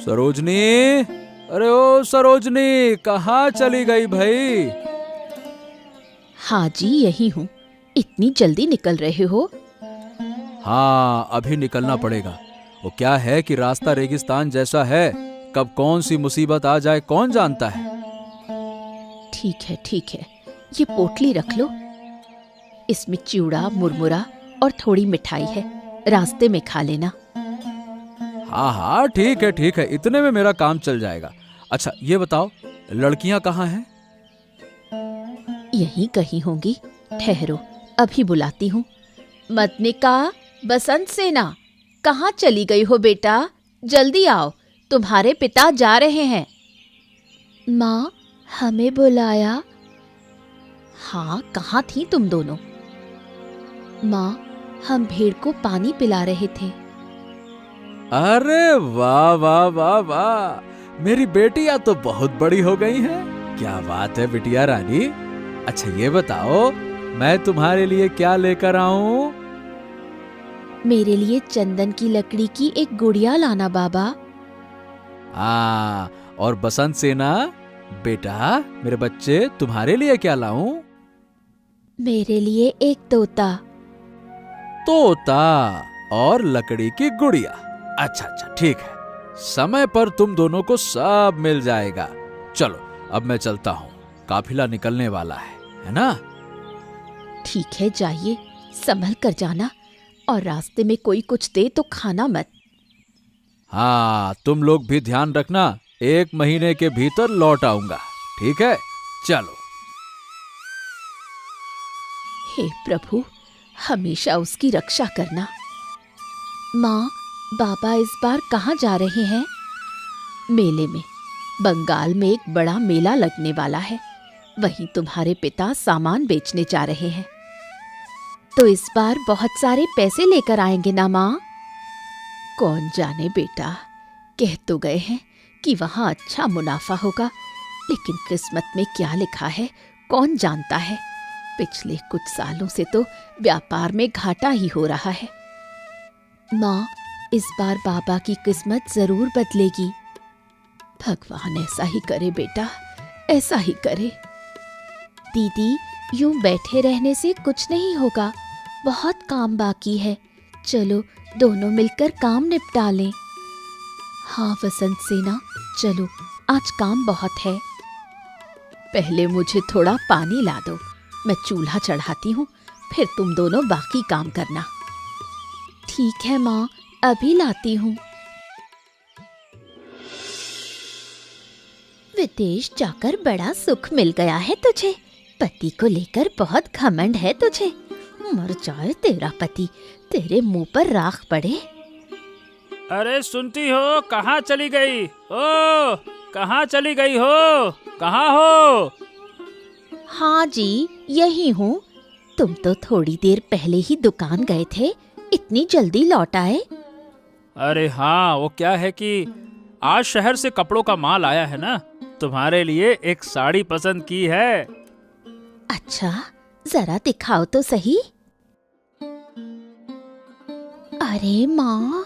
सरोजनी, अरे ओ सरोजनी, कहाँ चली गई भाई? हाँ जी, यही हूँ। इतनी जल्दी निकल रहे हो? हाँ, अभी निकलना पड़ेगा। वो क्या है कि रास्ता रेगिस्तान जैसा है, कब कौन सी मुसीबत आ जाए कौन जानता है। ठीक है ठीक है, ये पोटली रख लो। इसमें चिवड़ा, मुरमुरा और थोड़ी मिठाई है, रास्ते में खा लेना। हाँ हाँ, ठीक है, इतने में मेरा काम चल जाएगा। अच्छा ये बताओ, लड़कियां कहाँ हैं? यहीं कहीं होंगी, ठहरो अभी बुलाती हूँ। मदनिका, बसंत सेना, कहाँ चली गई हो बेटा? जल्दी आओ, तुम्हारे पिता जा रहे हैं। माँ, हमें बुलाया? हाँ, कहाँ थी तुम दोनों? माँ, हम भेड़ को पानी पिला रहे थे। अरे वाह वाह वाह वाह, मेरी बेटियां तो बहुत बड़ी हो गई हैं। क्या बात है बिटिया रानी। अच्छा ये बताओ, मैं तुम्हारे लिए क्या लेकर आऊं? मेरे लिए चंदन की लकड़ी की एक गुड़िया लाना बाबा। हाँ, और बसंत सेना बेटा, मेरे बच्चे तुम्हारे लिए क्या लाऊं? मेरे लिए एक तोता। तोता और लकड़ी की गुड़िया। अच्छा ठीक है, समय पर तुम दोनों को सब मिल जाएगा। चलो अब मैं चलता हूँ, काफिला निकलने वाला है ना? ठीक है, जाइए, संभल कर जाना, और रास्ते में कोई कुछ दे तो खाना मत। हाँ, तुम लोग भी ध्यान रखना, 1 महीने के भीतर लौट आऊंगा, ठीक है? चलो। हे प्रभु, हमेशा उसकी रक्षा करना। माँ, बाबा इस बार कहाँ जा रहे हैं? मेले में। बंगाल में एक बड़ा मेला लगने वाला है, वहीं तुम्हारे पिता सामान बेचने जा रहे हैं। तो इस बार बहुत सारे पैसे लेकर आएंगे ना माँ? कौन जाने बेटा, कह तो गए हैं कि वहाँ अच्छा मुनाफा होगा, लेकिन किस्मत में क्या लिखा है कौन जानता है। पिछले कुछ सालों से तो व्यापार में घाटा ही हो रहा है। माँ, इस बार बाबा की किस्मत जरूर बदलेगी। भगवान ऐसा ही करे बेटा, ऐसा ही करे। दीदी, यूं बैठे रहने से कुछ नहीं होगा, बहुत काम बाकी है। चलो दोनों मिलकर काम निपटा लें। हाँ वसंत सेना, चलो, आज काम बहुत है। पहले मुझे थोड़ा पानी ला दो, मैं चूल्हा चढ़ाती हूँ, फिर तुम दोनों बाकी काम करना। ठीक है माँ, अभी लाती हूँ। विदेश जाकर बड़ा सुख मिल गया है तुझे, पति को लेकर बहुत घमंड है तुझे। मर जाए तेरा पति, तेरे मुंह पर राख पड़े। अरे सुनती हो, कहाँ चली गई? ओ, कहाँ चली गई हो? कहाँ हो? हाँ जी, यही हूँ। तुम तो थोड़ी देर पहले ही दुकान गए थे, इतनी जल्दी लौट आए? अरे हाँ, वो क्या है कि आज शहर से कपड़ों का माल आया है ना, तुम्हारे लिए एक साड़ी पसंद की है। अच्छा, जरा दिखाओ तो सही। अरे माँ,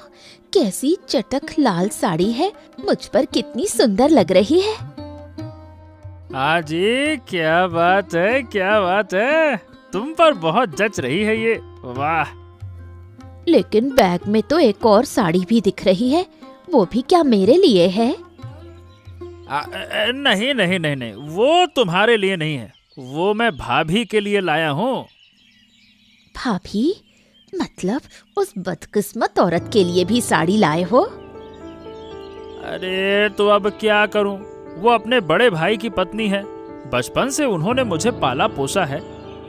कैसी चटक लाल साड़ी है, मुझ पर कितनी सुंदर लग रही है। हाँ जी, क्या बात है, क्या बात है, तुम पर बहुत जच रही है ये, वाह। लेकिन बैग में तो एक और साड़ी भी दिख रही है, वो भी क्या मेरे लिए है? नहीं नहीं नहीं नहीं, वो तुम्हारे लिए नहीं है, वो मैं भाभी के लिए लाया हूँ। भाभी? मतलब उस बदकिस्मत औरत के लिए भी साड़ी लाए हो? अरे तो अब क्या करूं, वो अपने बड़े भाई की पत्नी है, बचपन से उन्होंने मुझे पाला पोसा है,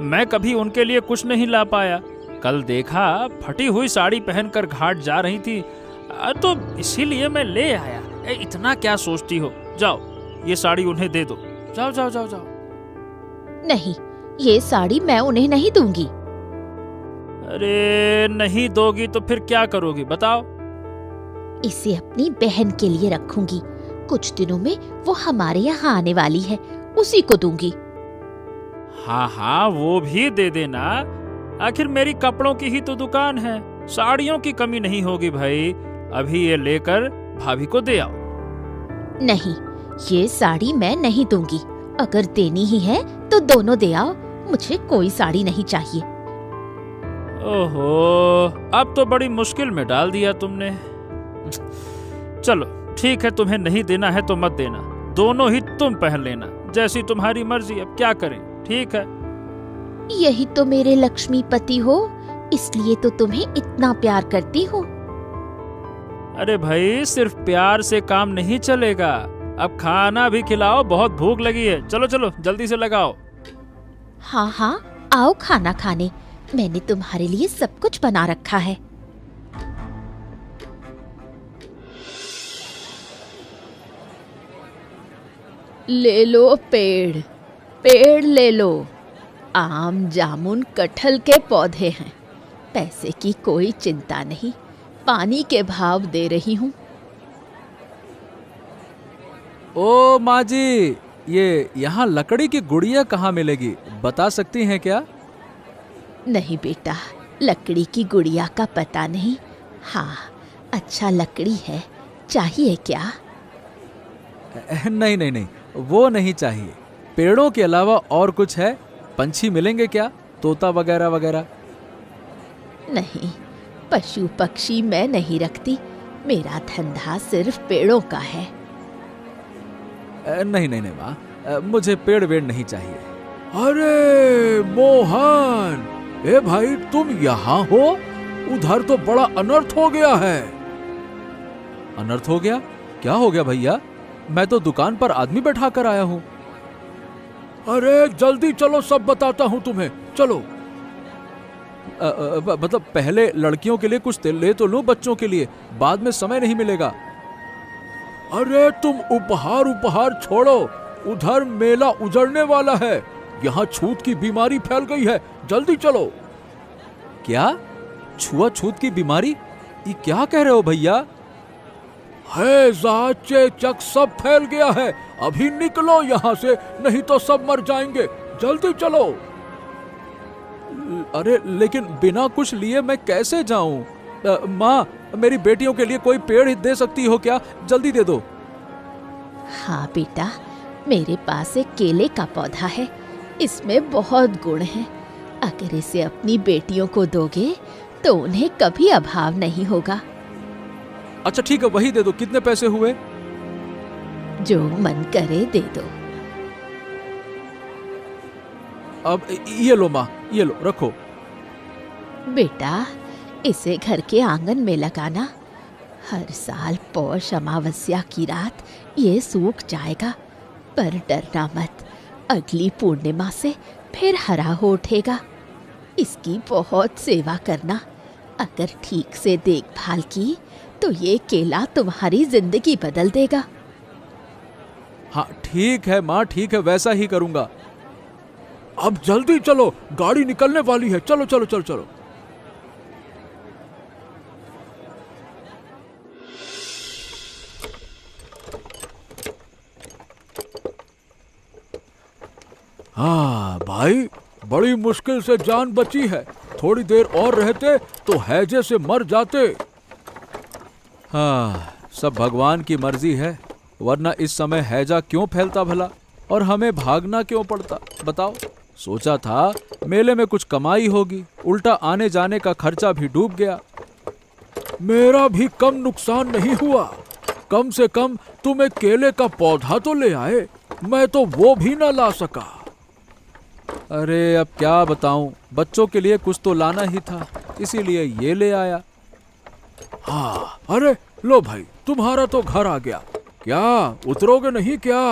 मैं कभी उनके लिए कुछ नहीं ला पाया। कल देखा फटी हुई साड़ी पहनकर घाट जा रही थी, तो इसीलिए मैं ले आया। इतना क्या सोचती हो, जाओ ये साड़ी उन्हें दे दो, जाओ जाओ जाओ जाओ। नहीं, ये साड़ी मैं उन्हें नहीं दूंगी। अरे नहीं दोगी तो फिर क्या करोगी बताओ? इसे अपनी बहन के लिए रखूंगी, कुछ दिनों में वो हमारे यहाँ आने वाली है, उसी को दूंगी। हाँ हाँ, वो भी दे देना, आखिर मेरी कपड़ों की ही तो दुकान है, साड़ियों की कमी नहीं होगी भाई। अभी ये लेकर भाभी को दे आओ। नहीं, ये साड़ी मैं नहीं दूंगी। अगर देनी ही है तो दोनों दे आओ, मुझे कोई साड़ी नहीं चाहिए। ओहो, अब तो बड़ी मुश्किल में डाल दिया तुमने। चलो ठीक है, तुम्हें नहीं देना है तो मत देना, दोनों ही तुम पहन लेना, जैसी तुम्हारी मर्जी। अब क्या करें, ठीक है। यही तो मेरे लक्ष्मीपति हो, इसलिए तो तुम्हें इतना प्यार करती हूँ। अरे भाई, सिर्फ प्यार से काम नहीं चलेगा, अब खाना भी खिलाओ, बहुत भूख लगी है। चलो चलो जल्दी से लगाओ। हाँ हाँ, आओ खाना खाने, मैंने तुम्हारे लिए सब कुछ बना रखा है। ले लो पेड़, पेड़ ले लो। आम, जामुन, कटहल के पौधे हैं। पैसे की कोई चिंता नहीं, पानी के भाव दे रही हूँ। ओ माँ जी, ये यहाँ लकड़ी की गुड़िया कहाँ मिलेगी, बता सकती हैं क्या? नहीं बेटा, लकड़ी की गुड़िया का पता नहीं। हाँ, अच्छा लकड़ी है, चाहिए क्या? नहीं नहीं नहीं, वो नहीं चाहिए। पेड़ों के अलावा और कुछ है? पंछी मिलेंगे क्या, तोता वगैरह वगैरह? नहीं, पशु पक्षी मैं नहीं रखती, मेरा धंधा सिर्फ पेड़ों का है। नहीं नहीं नहीं माँ, मुझे पेड़ वेड़ नहीं चाहिए। अरे मोहन, ए भाई तुम यहाँ हो? उधर तो बड़ा अनर्थ हो गया है। अनर्थ हो गया? क्या हो गया भैया? मैं तो दुकान पर आदमी बैठा कर आया हूँ। अरे जल्दी चलो, सब बताता हूँ तुम्हें, चलो। मतलब पहले लड़कियों के लिए कुछ ले तो लूं, बच्चों के लिए, बाद में समय नहीं मिलेगा। अरे तुम उपहार छोड़ो, उधर मेला उजड़ने वाला है, यहाँ छूत की बीमारी फैल गई है, जल्दी चलो। क्या? छुआछूत की बीमारी? ये क्या कह रहे हो भैया? है चेचक सब फैल गया है, अभी निकलो यहाँ से, नहीं तो सब मर जाएंगे, जल्दी चलो। अरे लेकिन बिना कुछ लिए मैं कैसे जाऊं? माँ, मेरी बेटियों के लिए कोई पेड़ दे सकती हो क्या? जल्दी दे दो। हाँ बेटा, मेरे पास एक केले का पौधा है, इसमें बहुत गुण हैं। अगर इसे अपनी बेटियों को दोगे तो उन्हें कभी अभाव नहीं होगा। अच्छा ठीक है, वही दे दो। कितने पैसे हुए? जो मन करे दे दो। अब ये लो माँ, ये लो, रखो। बेटा, इसे घर के आंगन में लगाना, हर साल पौष अमावस्या की रात ये सूख जाएगा। पर डरना मत, अगली पूर्णिमा से फिर हरा हो उठेगा। इसकी बहुत सेवा करना, अगर ठीक से देखभाल की तो ये केला तुम्हारी जिंदगी बदल देगा। हाँ ठीक है माँ, ठीक है, वैसा ही करूंगा। अब जल्दी चलो, गाड़ी निकलने वाली है, चलो चलो चलो चलो। हाँ भाई, बड़ी मुश्किल से जान बची है, थोड़ी देर और रहते तो हैजे से मर जाते। हाँ, सब भगवान की मर्जी है, वरना इस समय हैजा क्यों फैलता भला, और हमें भागना क्यों पड़ता, बताओ। सोचा था मेले में कुछ कमाई होगी, उल्टा आने जाने का खर्चा भी डूब गया। मेरा भी कम नुकसान नहीं हुआ, कम से कम तुम एक केले का पौधा तो ले आए, मैं तो वो भी ना ला सका। अरे अब क्या बताऊं, बच्चों के लिए कुछ तो लाना ही था, इसीलिए ये ले आया। हाँ, अरे लो भाई, तुम्हारा तो घर आ गया, क्या उतरोगे नहीं क्या?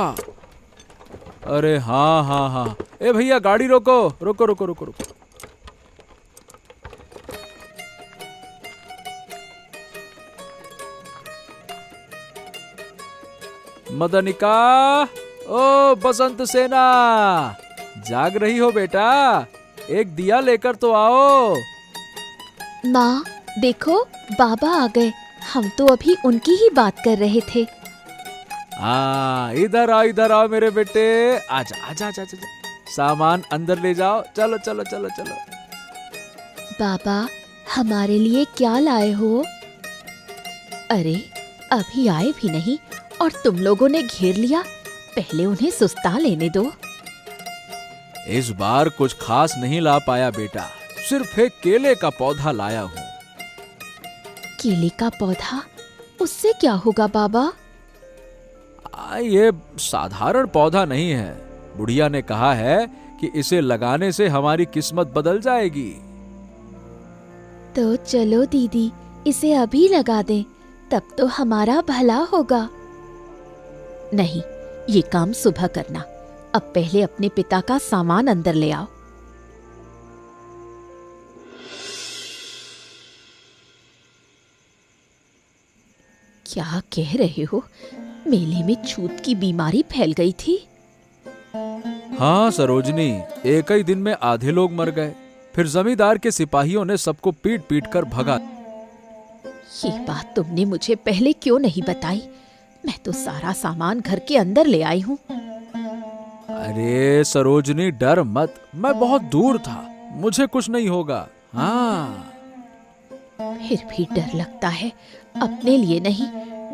अरे हाँ हाँ हाँ, ए भैया गाड़ी रोको रोको रोको रोको रोको। मदनिका, ओ बसंत सेना, जाग रही हो बेटा? एक दिया लेकर तो आओ। माँ देखो, बाबा आ गए, हम तो अभी उनकी ही बात कर रहे थे। इधर आओ मेरे बेटे, आजा आजा आजा आजा, सामान अंदर ले जाओ, चलो चलो चलो चलो। बाबा, हमारे लिए क्या लाए हो? अरे अभी आए भी नहीं और तुम लोगों ने घेर लिया। पहले उन्हें सुस्ता लेने दो। इस बार कुछ खास नहीं ला पाया बेटा, सिर्फ एक केले का पौधा लाया हूँ। केले का पौधा? उससे क्या होगा बाबा? ये साधारण पौधा नहीं है। बुढ़िया ने कहा है कि इसे लगाने से हमारी किस्मत बदल जाएगी। तो चलो दीदी, इसे अभी लगा दें, तब तो हमारा भला होगा। नहीं, ये काम सुबह करना। अब पहले अपने पिता का सामान अंदर ले आओ। क्या कह रहे हो? मेले में छूत की बीमारी फैल गई थी? हाँ सरोजनी, एक ही दिन में आधे लोग मर गए। फिर जमींदार के सिपाहियों ने सबको पीट पीट कर भगा। ये बात तुमने मुझे पहले क्यों नहीं बताई? मैं तो सारा सामान घर के अंदर ले आई हूँ। अरे सरोजनी, डर मत, मैं बहुत दूर था, मुझे कुछ नहीं होगा। हाँ। फिर भी डर लगता है। अपने लिए नहीं,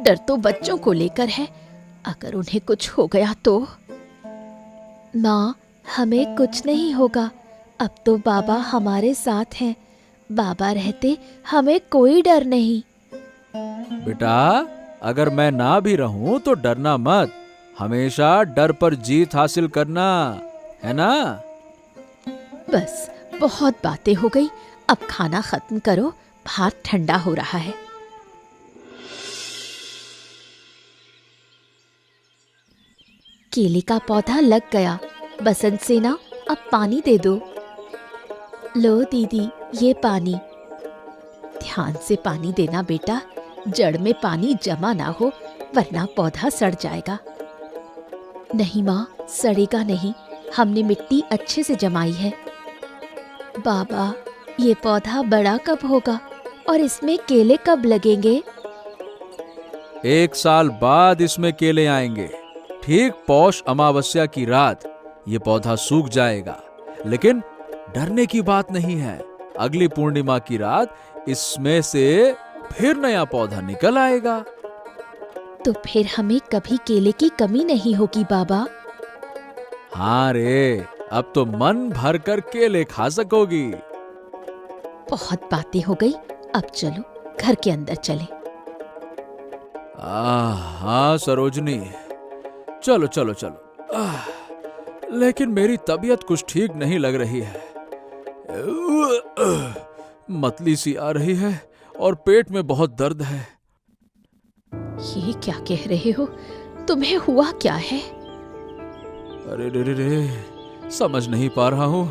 डर तो बच्चों को लेकर है। अगर उन्हें कुछ हो गया तो? माँ, हमें कुछ नहीं होगा। अब तो बाबा हमारे साथ हैं। बाबा रहते हमें कोई डर नहीं। बेटा, अगर मैं ना भी रहूं तो डरना मत। हमेशा डर पर जीत हासिल करना, है ना? बस, बहुत बातें हो गई। अब खाना खत्म करो, भात ठंडा हो रहा है। केले का पौधा लग गया। बसंत सेना, अब पानी दे दो। लो दीदी, ये पानी। ध्यान से पानी देना बेटा, जड़ में पानी जमा ना हो, वरना पौधा सड़ जाएगा। नहीं माँ, सड़ेगा नहीं, हमने मिट्टी अच्छे से जमाई है। बाबा, ये पौधा बड़ा कब होगा और इसमें केले कब लगेंगे? 1 साल बाद इसमें केले आएंगे। ठीक पौष अमावस्या की रात ये पौधा सूख जाएगा। लेकिन डरने की बात नहीं है। अगली पूर्णिमा की रात इसमें से फिर नया पौधा निकल आएगा। तो फिर हमें कभी केले की कमी नहीं होगी बाबा। हाँ रे, अब तो मन भर कर केले खा सकोगी। बहुत बातें हो गई, अब चलो घर के अंदर चले। हाँ सरोजनी, चलो चलो चलो। लेकिन मेरी तबीयत कुछ ठीक नहीं लग रही है। मतली सी आ रही है और पेट में बहुत दर्द है। ये क्या कह रहे हो? तुम्हें हुआ क्या है? अरे रे रे रे, समझ नहीं पा रहा हूँ।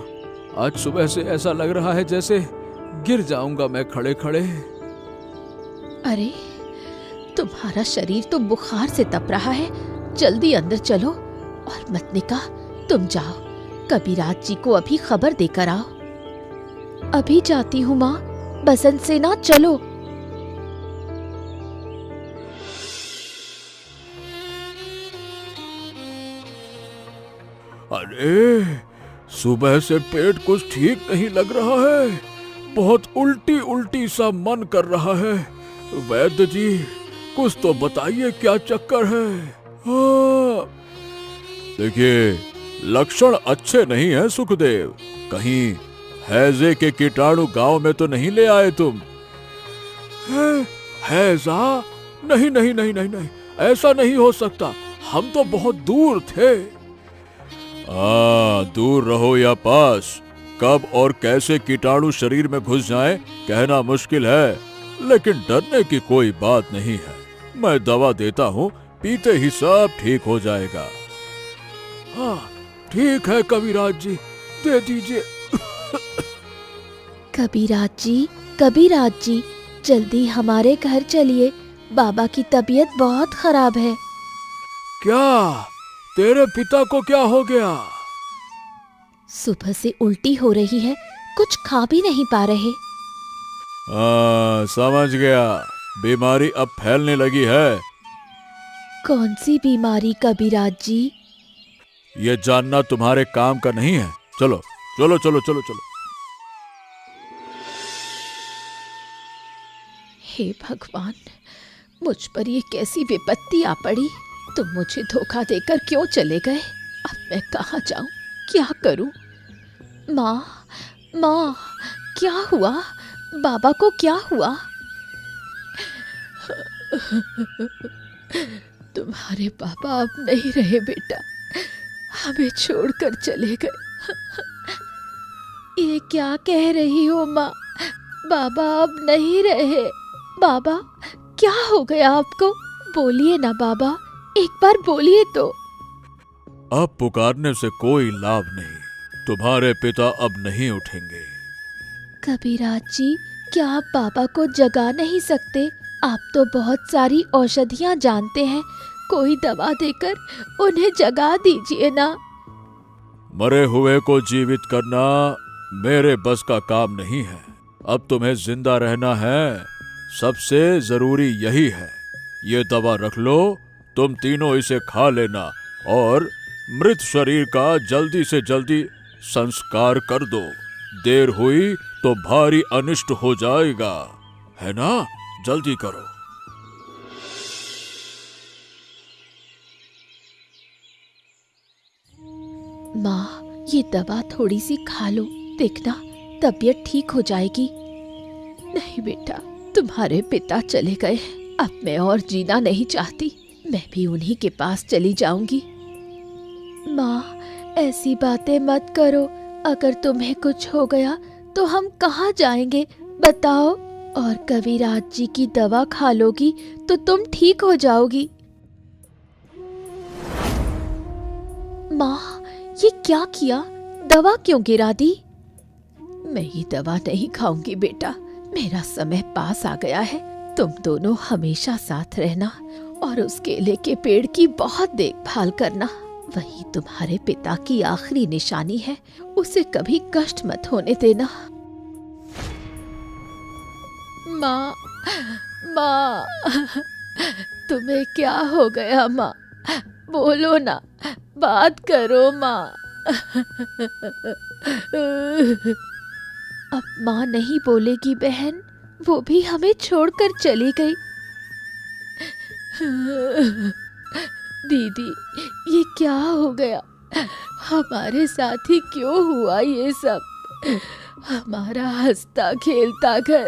आज सुबह से ऐसा लग रहा है जैसे गिर जाऊंगा मैं खड़े खड़े। अरे, तुम्हारा शरीर तो बुखार से तप रहा है। जल्दी अंदर चलो। और मतनिका, तुम जाओ, कबीराज जी को अभी खबर देकर आओ। अभी जाती हूँ माँ। बसंत सेना, चलो। अरे, सुबह से पेट कुछ ठीक नहीं लग रहा है। बहुत उल्टी उल्टी सा मन कर रहा है। वैद्य जी, कुछ तो बताइए, क्या चक्कर है? हाँ। देखिए, लक्षण अच्छे नहीं हैं सुखदेव। कहीं हैजे के कीटाणु गांव में तो नहीं ले आए तुम? हैजा? नहीं नहीं नहीं नहीं नहीं, ऐसा नहीं हो सकता। हम तो बहुत दूर थे। दूर रहो या पास, कब और कैसे कीटाणु शरीर में घुस जाएं कहना मुश्किल है। लेकिन डरने की कोई बात नहीं है। मैं दवा देता हूँ, पीते ही सब ठीक हो जाएगा। हाँ ठीक है कबीराज जी, दे दीजिए। कबीराज जी, कबीराज जी, जल्दी हमारे घर चलिए। बाबा की तबीयत बहुत खराब है। क्या? तेरे पिता को क्या हो गया? सुबह से उल्टी हो रही है, कुछ खा भी नहीं पा रहे। समझ गया, बीमारी अब फैलने लगी है। कौन सी बीमारी कबीराज जी? ये जानना तुम्हारे काम का नहीं है। चलो चलो चलो चलो चलो। हे भगवान, मुझ पर ये कैसी विपत्ति आ पड़ी। तुम मुझे धोखा देकर क्यों चले गए? अब मैं कहाँ जाऊं, क्या करूं? माँ, माँ, क्या हुआ? बाबा को क्या हुआ? तुम्हारे पापा अब नहीं रहे बेटा, हमें छोड़कर चले गए। ये क्या कह रही हो माँ? बाबा अब नहीं रहे। बाबा, क्या हो गया आपको? बोलिए ना बाबा, एक बार बोलिए तो। अब पुकारने से कोई लाभ नहीं, तुम्हारे पिता अब नहीं उठेंगे। कबीराज जी, क्या आप बाबा को जगा नहीं सकते? आप तो बहुत सारी औषधियाँ जानते हैं, कोई दवा देकर उन्हें जगा दीजिए ना। मरे हुए को जीवित करना मेरे बस का काम नहीं है। अब तुम्हें जिंदा रहना है, सबसे जरूरी यही है। ये दवा रख लो, तुम तीनों इसे खा लेना और मृत शरीर का जल्दी से जल्दी संस्कार कर दो। देर हुई तो भारी अनिष्ट हो जाएगा, है ना? जल्दी करो। माँ, ये दवा थोड़ी सी खा लो, देखना तबीयत ठीक हो जाएगी। नहीं बेटा, तुम्हारे पिता चले गए, अब मैं और जीना नहीं चाहती, मैं भी उन्हीं के पास चली जाऊंगी। माँ, ऐसी बातें मत करो, अगर तुम्हें कुछ हो गया तो हम कहाँ जाएंगे बताओ? और कविराज जी की दवा खा लोगी तो तुम ठीक हो जाओगी। माँ, ये क्या किया? दवा क्यों गिरा दी? मैं ये दवा नहीं खाऊंगी बेटा, मेरा समय पास आ गया है। तुम दोनों हमेशा साथ रहना और उस केले के पेड़ की बहुत देखभाल करना, वही तुम्हारे पिता की आखिरी निशानी है, उसे कभी कष्ट मत होने देना। माँ, माँ, तुम्हें क्या हो गया माँ? बोलो ना, बात करो माँ। अब माँ नहीं बोलेगी बहन, वो भी हमें छोड़कर चली गई। दीदी, ये क्या हो गया? हमारे साथ ही क्यों हुआ ये सब? हमारा हंसता खेलता घर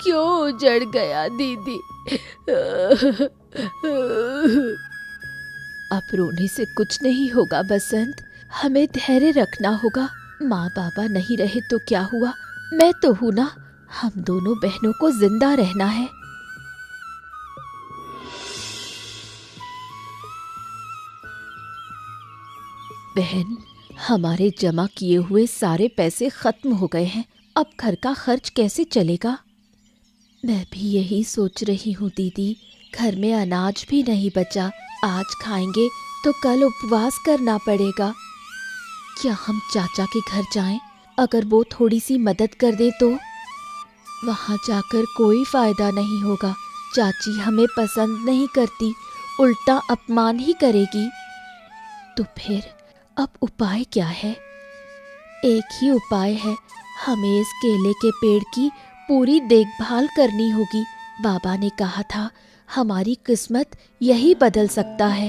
क्यों उजड़ गया दीदी? अब रोने से कुछ नहीं होगा बसंत, हमें धैर्य रखना होगा। माँ बाबा नहीं रहे तो क्या हुआ, मैं तो हूँ ना। हम दोनों बहनों को जिंदा रहना है। बहन, हमारे जमा किए हुए सारे पैसे खत्म हो गए हैं, अब घर का खर्च कैसे चलेगा? मैं भी यही सोच रही हूँ दीदी, घर में अनाज भी नहीं बचा, आज खाएंगे तो कल उपवास करना पड़ेगा। क्या हम चाचा के घर जाएं? अगर वो थोड़ी सी मदद कर दे तो? वहाँ जाकर कोई फायदा नहीं होगा, चाची हमें पसंद नहीं करती, उल्टा अपमान ही करेगी। तो फिर अब उपाय क्या है? एक ही उपाय है, हमें इस केले के पेड़ की पूरी देखभाल करनी होगी। बाबा ने कहा था हमारी किस्मत यही बदल सकता है।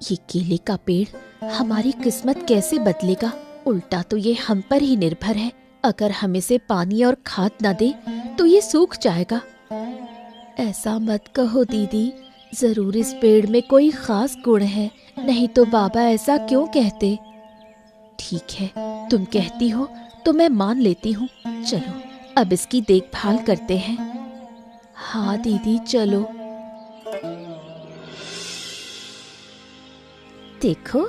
ये केले का पेड़ हमारी किस्मत कैसे बदलेगा? उल्टा तो ये हम पर ही निर्भर है। अगर हम इसे पानी और खाद न दे तो ये सूख जाएगा। ऐसा मत कहो दीदी, जरूर इस पेड़ में कोई खास गुण है, नहीं तो बाबा ऐसा क्यों कहते? ठीक है, तुम कहती हो तो मैं मान लेती हूँ। चलो अब इसकी देखभाल करते हैं। हाँ दीदी चलो। देखो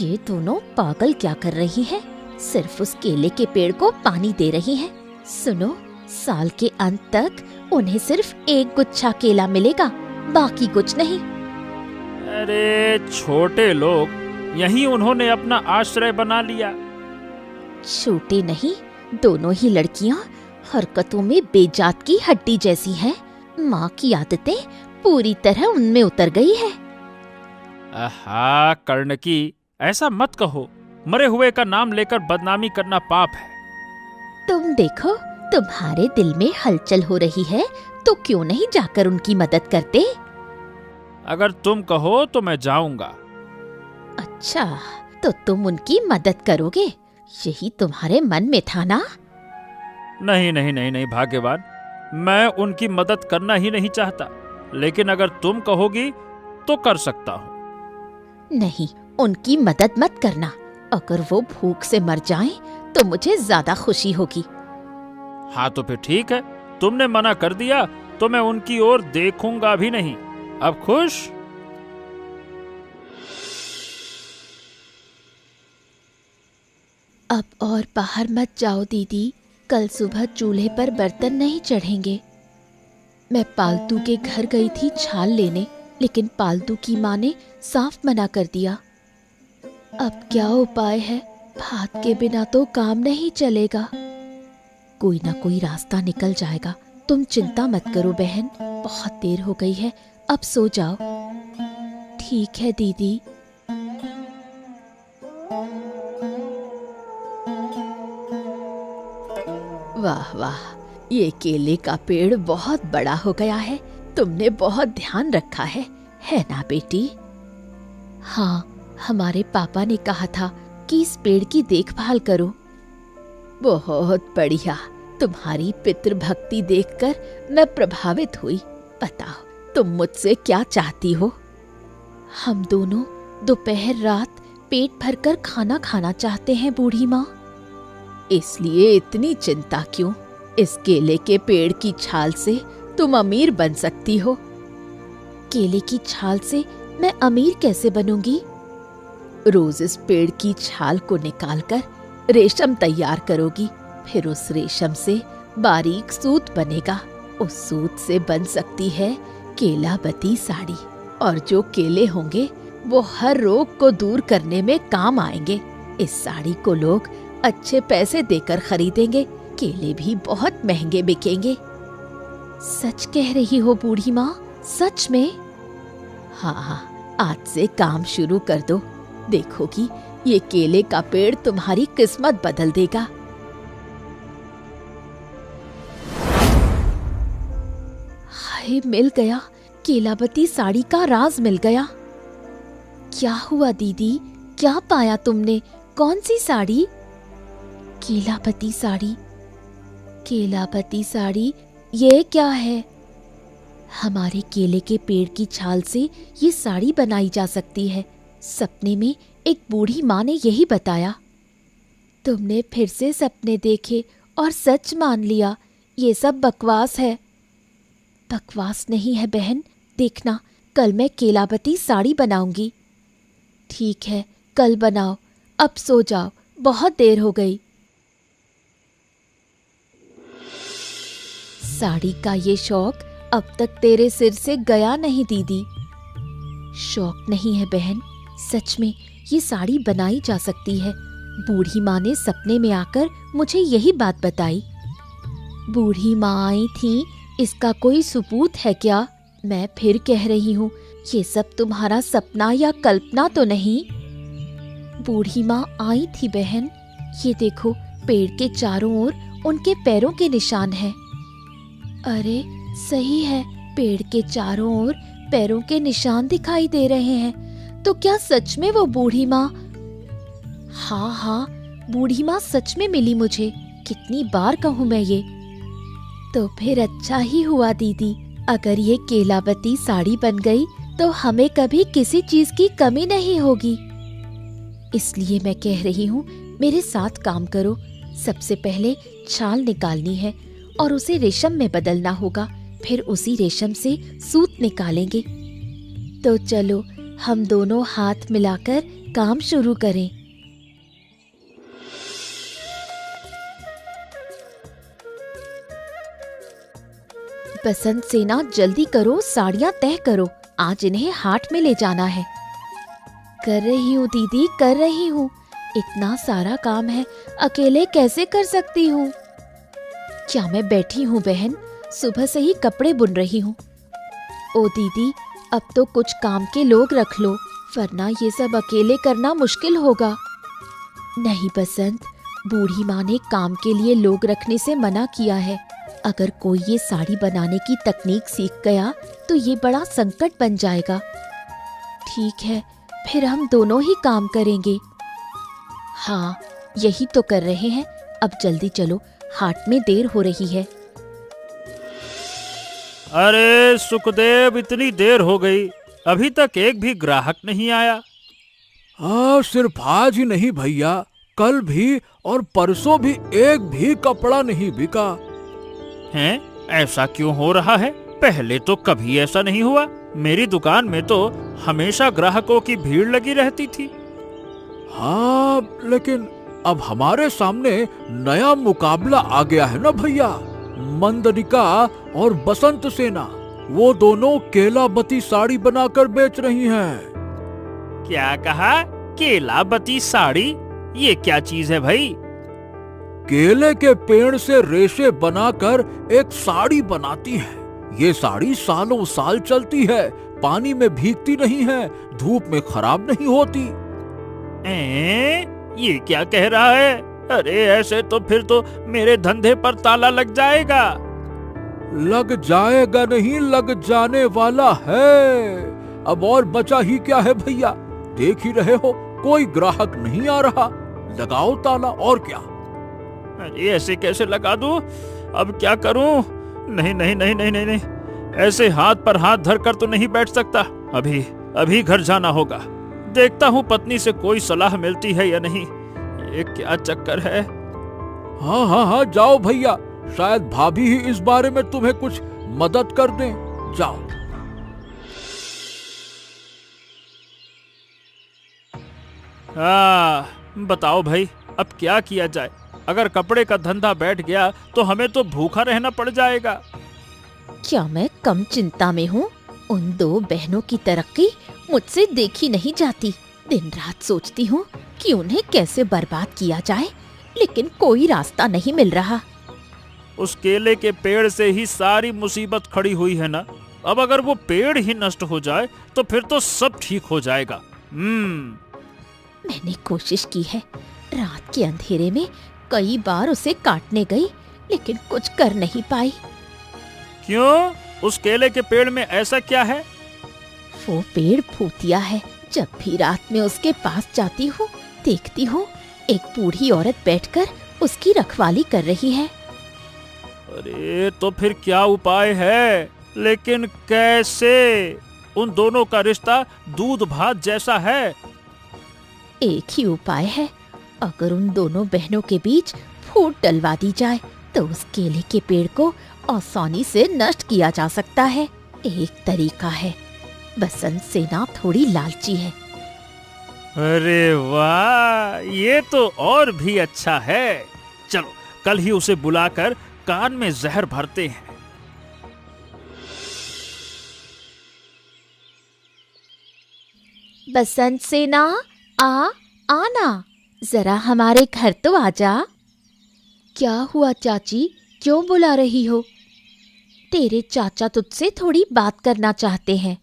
ये दोनों पागल क्या कर रही हैं? सिर्फ उस केले के पेड़ को पानी दे रही हैं। सुनो, साल के अंत तक उन्हें सिर्फ एक गुच्छा केला मिलेगा, बाकी कुछ नहीं। अरे छोटे लोग, यहीं उन्होंने अपना आश्रय बना लिया। छोटे नहीं, दोनों ही लड़कियां हरकतों में बेजात की हड्डी जैसी हैं। माँ की आदतें पूरी तरह उनमें उतर गई है। आहा कर्णकी, ऐसा मत कहो, मरे हुए का नाम लेकर बदनामी करना पाप है। तुम देखो, तुम्हारे दिल में हलचल हो रही है तो क्यों नहीं जाकर उनकी मदद करते? अगर तुम कहो तो मैं जाऊंगा। अच्छा, तो तुम उनकी मदद करोगे, यही तुम्हारे मन में था ना? नहीं नहीं नहीं नहीं भाग्यवान, मैं उनकी मदद करना ही नहीं चाहता, लेकिन अगर तुम कहोगी तो कर सकता हूँ। नहीं, उनकी मदद मत करना। अगर वो भूख से मर जाएं तो मुझे ज्यादा खुशी होगी। हाँ तो फिर ठीक है, तुमने मना कर दिया तो मैं उनकी ओर देखूंगा भी नहीं। अब खुश? अब और बाहर मत जाओ दीदी, कल सुबह चूल्हे पर बर्तन नहीं चढ़ेंगे। मैं पालतू के घर गई थी छाल लेने, लेकिन पालतू की माँ ने साफ मना कर दिया। अब क्या उपाय है, भात के बिना तो काम नहीं चलेगा। कोई ना कोई रास्ता निकल जाएगा, तुम चिंता मत करो बहन, बहुत देर हो गई है, अब सो जाओ। ठीक है दीदी। वाह वाह, ये केले का पेड़ बहुत बड़ा हो गया है। तुमने बहुत ध्यान रखा है ना बेटी? हाँ, हमारे पापा ने कहा था कि इस पेड़ की देखभाल करो। बहुत बढ़िया, तुम्हारी पितृभक्ति देखकर मैं प्रभावित हुई। बताओ तुम मुझसे क्या चाहती हो? हम दोनों दोपहर रात पेट भरकर खाना खाना चाहते हैं बूढ़ी माँ। इसलिए इतनी चिंता क्यों? इस केले के पेड़ की छाल से तुम अमीर बन सकती हो। केले की छाल से मैं अमीर कैसे बनूंगी? रोज इस पेड़ की छाल को निकालकर रेशम तैयार करोगी, फिर उस रेशम से बारीक सूत बनेगा। उस सूत से बन सकती है केलावती साड़ी, और जो केले होंगे वो हर रोग को दूर करने में काम आएंगे। इस साड़ी को लोग अच्छे पैसे देकर खरीदेंगे, केले भी बहुत महंगे बिकेंगे। सच कह रही हो बूढ़ी माँ? सच में? हाँ, आज से काम शुरू कर दो, देखोगी ये केले का पेड़ तुम्हारी किस्मत बदल देगा। हाय, मिल गया, केलावती साड़ी का राज मिल गया। क्या हुआ दीदी, क्या पाया तुमने? कौन सी साड़ी? केलावती साड़ी। केलावती साड़ी, ये क्या है? हमारे केले के पेड़ की छाल से ये साड़ी बनाई जा सकती है। सपने में एक बूढ़ी माँ ने यही बताया। तुमने फिर से सपने देखे और सच मान लिया। ये सब बकवास है। बकवास नहीं है बहन, देखना कल मैं केलावती साड़ी बनाऊंगी। ठीक है, कल बनाओ, अब सो जाओ, बहुत देर हो गई। साड़ी का ये शौक अब तक तेरे सिर से गया नहीं दीदी। शौक नहीं है बहन, सच में ये साड़ी बनाई जा सकती है। बूढ़ी माँ ने सपने में आकर मुझे यही बात बताई। बूढ़ी माँ आई थी, इसका कोई सबूत है क्या? मैं फिर कह रही हूँ, ये सब तुम्हारा सपना या कल्पना तो नहीं? बूढ़ी माँ आई थी बहन, ये देखो पेड़ के चारों ओर उनके पैरों के निशान हैं। अरे सही है, पेड़ के चारों ओर पैरों के निशान दिखाई दे रहे हैं। तो क्या सच में वो बूढ़ी माँ? हाँ हाँ, बूढ़ी माँ सच में मिली मुझे। कितनी बार कहूँ मैं ये? तो फिर अच्छा ही हुआ दीदी, अगर ये केलावती साड़ी बन गई तो हमें कभी किसी चीज की कमी नहीं होगी। इसलिए मैं कह रही हूँ, मेरे साथ काम करो। सबसे पहले छाल निकालनी है और उसे रेशम में बदलना होगा, फिर उसी रेशम से सूत निकालेंगे। तो चलो हम दोनों हाथ मिलाकर काम शुरू करें। बसंत सेना, जल्दी करो, साड़ियाँ तय करो, आज इन्हें हाट में ले जाना है। कर रही हूँ दीदी, कर रही हूँ। इतना सारा काम है, अकेले कैसे कर सकती हूँ? क्या मैं बैठी हूँ बहन, सुबह से ही कपड़े बुन रही हूँ। ओ दीदी, अब तो कुछ काम के लोग रख लो, वरना ये सब अकेले करना मुश्किल होगा। नहीं बसंत, बूढ़ी माँ ने काम के लिए लोग रखने से मना किया है। अगर कोई ये साड़ी बनाने की तकनीक सीख गया तो ये बड़ा संकट बन जाएगा। ठीक है, फिर हम दोनों ही काम करेंगे। हाँ, यही तो कर रहे हैं। अब जल्दी चलो, हाट में देर हो रही है। अरे सुखदेव, इतनी देर हो गई, अभी तक एक भी ग्राहक नहीं आया। सिर्फ आज ही नहीं भैया, कल भी और परसों भी एक भी कपड़ा नहीं बिका। हैं? ऐसा क्यों हो रहा है? पहले तो कभी ऐसा नहीं हुआ। मेरी दुकान में तो हमेशा ग्राहकों की भीड़ लगी रहती थी। हाँ, लेकिन अब हमारे सामने नया मुकाबला आ गया है ना भैया। मंदरिका और बसंत सेना, वो दोनों केलाबती साड़ी बनाकर बेच रही हैं। क्या कहा? केलाबती साड़ी? ये क्या चीज है भाई? केले के पेड़ से रेशे बनाकर एक साड़ी बनाती है। ये साड़ी सालों साल चलती है, पानी में भीगती नहीं है, धूप में खराब नहीं होती। ये क्या कह रहा है? अरे ऐसे तो फिर तो मेरे धंधे पर ताला लग जाएगा। लग जाएगा नहीं, लग जाने वाला है। अब और बचा ही क्या है भैया, देख ही रहे हो, कोई ग्राहक नहीं आ रहा। लगाओ ताला, और क्या। अरे ऐसे कैसे लगा दूं? अब क्या करूं? नहीं नहीं नहीं नहीं नहीं नहीं, ऐसे हाथ पर हाथ धरकर तो नहीं बैठ सकता। अभी घर जाना होगा। देखता हूँ पत्नी से कोई सलाह मिलती है या नहीं। ये क्या चक्कर है? हाँ हाँ हाँ, जाओ भैया, शायद भाभी ही इस बारे में तुम्हें कुछ मदद कर दें। जाओ। बताओ भाई, अब क्या किया जाए? अगर कपड़े का धंधा बैठ गया तो हमें तो भूखा रहना पड़ जाएगा। क्या मैं कम चिंता में हूँ? उन दो बहनों की तरक्की मुझसे देखी नहीं जाती। दिन रात सोचती हूँ कि उन्हें कैसे बर्बाद किया जाए, लेकिन कोई रास्ता नहीं मिल रहा। उस केले के पेड़ से ही सारी मुसीबत खड़ी हुई है ना। अब अगर वो पेड़ ही नष्ट हो जाए तो फिर तो सब ठीक हो जाएगा। मैंने कोशिश की है, रात के अंधेरे में कई बार उसे काटने गई, लेकिन कुछ कर नहीं पाई। क्यों? उस केले के पेड़ में ऐसा क्या है? वो पेड़ भूतिया है। जब भी रात में उसके पास जाती हूँ, देखती हूँ एक बूढ़ी औरत बैठकर उसकी रखवाली कर रही है। अरे तो फिर क्या उपाय है? लेकिन कैसे? उन दोनों का रिश्ता दूध भात जैसा है। एक ही उपाय है, अगर उन दोनों बहनों के बीच फूट डलवा दी जाए तो उस केले के पेड़ को आसानी से नष्ट किया जा सकता है। एक तरीका है, बसंत सेना थोड़ी लालची है। अरे वाह, ये तो और भी अच्छा है। चलो कल ही उसे बुलाकर कान में जहर भरते हैं। बसंत सेना, आना, जरा हमारे घर तो आजा। क्या हुआ चाची, क्यों बुला रही हो? तेरे चाचा तुझसे थोड़ी बात करना चाहते हैं।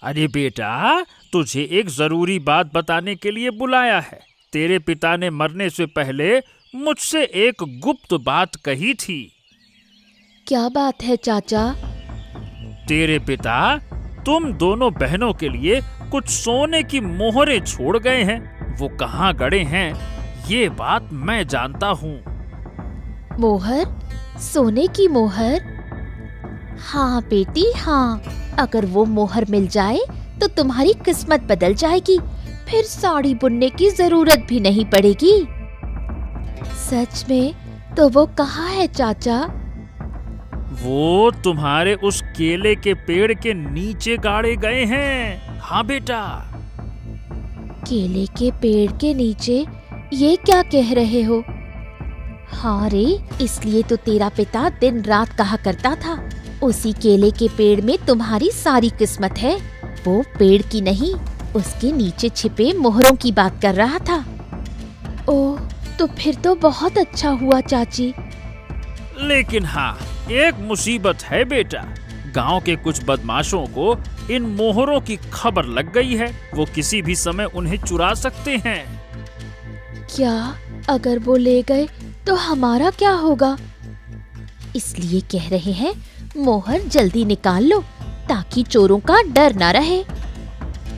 अरे बेटा, तुझे एक जरूरी बात बताने के लिए बुलाया है। तेरे पिता ने मरने से पहले मुझसे एक गुप्त बात कही थी। क्या बात है चाचा? तेरे पिता तुम दोनों बहनों के लिए कुछ सोने की मोहरें छोड़ गए हैं। वो कहाँ गड़े हैं, ये बात मैं जानता हूँ। मोहर? सोने की मोहर? हाँ बेटी हाँ, अगर वो मोहर मिल जाए तो तुम्हारी किस्मत बदल जाएगी, फिर साड़ी बुनने की जरूरत भी नहीं पड़ेगी। सच में? तो वो कहाँ है चाचा? वो तुम्हारे उस केले के पेड़ के नीचे गाड़े गए हैं। हाँ बेटा। केले के पेड़ के नीचे? ये क्या कह रहे हो? हाँ रे, इसलिए तो तेरा पिता दिन रात कहा करता था, उसी केले के पेड़ में तुम्हारी सारी किस्मत है। वो पेड़ की नहीं, उसके नीचे छिपे मोहरों की बात कर रहा था। ओह, तो फिर तो बहुत अच्छा हुआ चाची। लेकिन हाँ, एक मुसीबत है बेटा। गांव के कुछ बदमाशों को इन मोहरों की खबर लग गई है। वो किसी भी समय उन्हें चुरा सकते हैं। क्या? अगर वो ले गए तो हमारा क्या होगा? इसलिए कह रहे हैं मोहर जल्दी निकाल लो ताकि चोरों का डर ना रहे।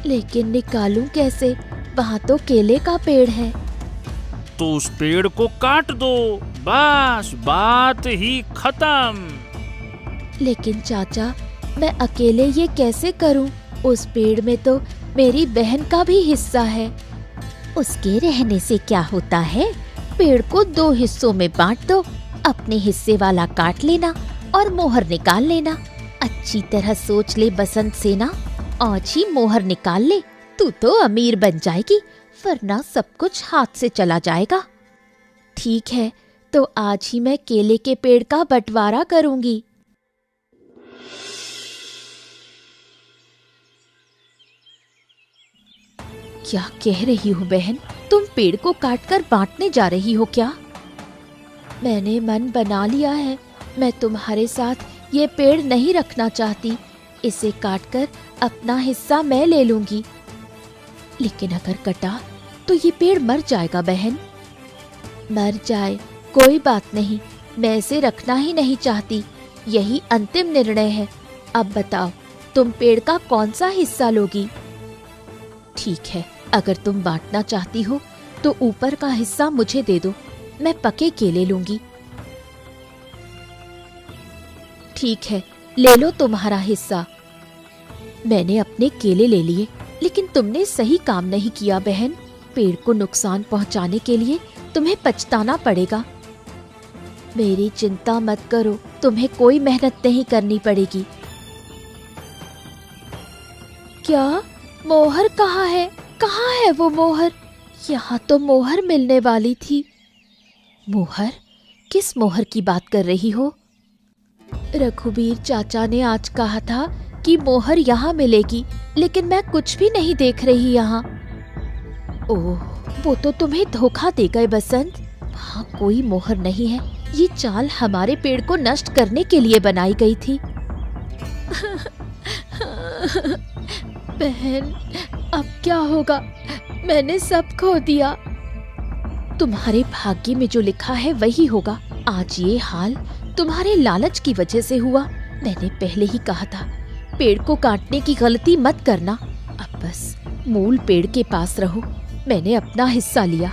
लेकिन निकालूं कैसे? वहाँ तो केले का पेड़ है। तो उस पेड़ को काट दो, बस बात ही खत्म। लेकिन चाचा, मैं अकेले ये कैसे करूं? उस पेड़ में तो मेरी बहन का भी हिस्सा है। उसके रहने से क्या होता है? पेड़ को 2 हिस्सों में बांट दो, अपने हिस्से वाला काट लेना और मोहर निकाल लेना। अच्छी तरह सोच ले बसंत सेना, आज ही मोहर निकाल ले, तू तो अमीर बन जाएगी, वरना सब कुछ हाथ से चला जाएगा। ठीक है, तो आज ही मैं केले के पेड़ का बंटवारा करूंगी। क्या कह रही हो बहन? तुम पेड़ को काटकर बांटने जा रही हो क्या? मैंने मन बना लिया है, मैं तुम्हारे साथ ये पेड़ नहीं रखना चाहती। इसे काटकर अपना हिस्सा मैं ले लूंगी। लेकिन अगर कटा तो ये पेड़ मर जाएगा बहन। मर जाए कोई बात नहीं, मैं इसे रखना ही नहीं चाहती, यही अंतिम निर्णय है। अब बताओ, तुम पेड़ का कौन सा हिस्सा लोगी? ठीक है, अगर तुम बांटना चाहती हो तो ऊपर का हिस्सा मुझे दे दो, मैं पके केले लूंगी। ठीक है, ले लो तुम्हारा हिस्सा। मैंने अपने केले ले लिए, लेकिन तुमने सही काम नहीं किया बहन। पेड़ को नुकसान पहुंचाने के लिए तुम्हें पछताना पड़ेगा। मेरी चिंता मत करो, तुम्हें कोई मेहनत नहीं करनी पड़ेगी। क्या? मोहर कहाँ है? कहाँ है वो मोहर? यहाँ तो मोहर मिलने वाली थी। मोहर? किस मोहर की बात कर रही हो? रघुवीर चाचा ने आज कहा था कि मोहर यहाँ मिलेगी, लेकिन मैं कुछ भी नहीं देख रही यहाँ। ओह, वो तो तुम्हें धोखा दे गए बसंत। वहाँ कोई मोहर नहीं है। ये चाल हमारे पेड़ को नष्ट करने के लिए बनाई गई थी। बहन, अब क्या होगा? मैंने सब खो दिया। तुम्हारे भाग्य में जो लिखा है वही होगा। आज ये हाल तुम्हारे लालच की वजह से हुआ। मैंने पहले ही कहा था, पेड़ को काटने की गलती मत करना। अब बस मूल पेड़ के पास रहो। मैंने अपना हिस्सा लिया।